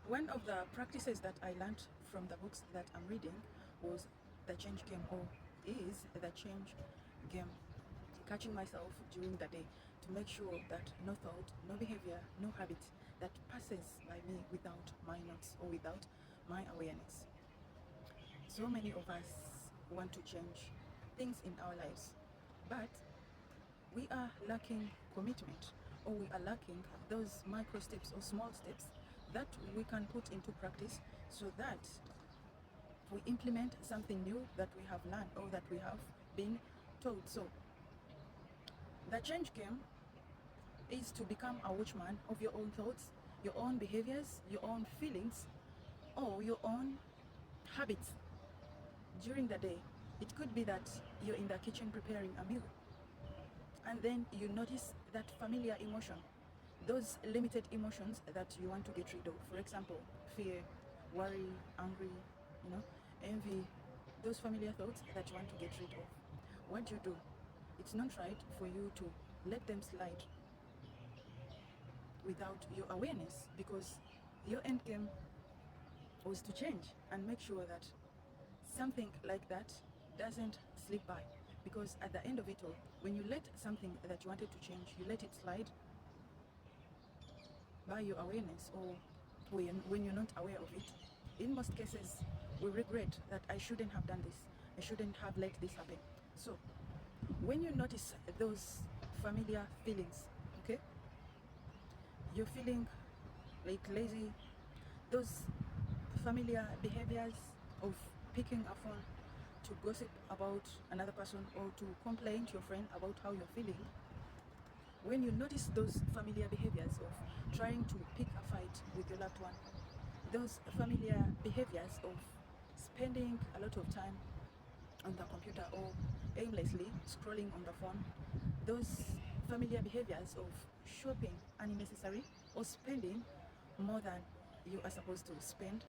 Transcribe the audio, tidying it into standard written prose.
One of the practices that I learned from the books that I'm reading was the change game, or is the change game. Catching myself during the day to make sure that no thought, no behavior, no habit that passes by me without my notes or without my awareness. So many of us want to change things in our lives, but we are lacking commitment, or we are lacking those micro steps or small steps that we can put into practice so that we implement something new that we have learned or that we have been told. So the change game is to become a watchman of your own thoughts, your own behaviors, your own feelings, or your own habits during the day. It could be that you're in the kitchen preparing a meal, and then you notice that familiar emotion, those limited emotions that you want to get rid of. For example, fear, worry, angry, you know, envy, those familiar thoughts that you want to get rid of. What do you do? It's not right for you to let them slide without your awareness, because your end game was to change and make sure that something like that doesn't slip by. Because at the end of it all, when you let something that you wanted to change, you let it slide by your awareness, or when you're not aware of it, in most cases we regret that I shouldn't have done this, I shouldn't have let this happen. So when you notice those familiar feelings, okay, you're feeling like lazy, those familiar behaviors of picking a phone to gossip about another person or to complain to your friend about how you're feeling, when you notice those familiar behaviors of trying to pick a fight with your loved one, those familiar behaviors of spending a lot of time on the computer or aimlessly scrolling on the phone, those familiar behaviors of shopping unnecessary or spending more than you are supposed to spend,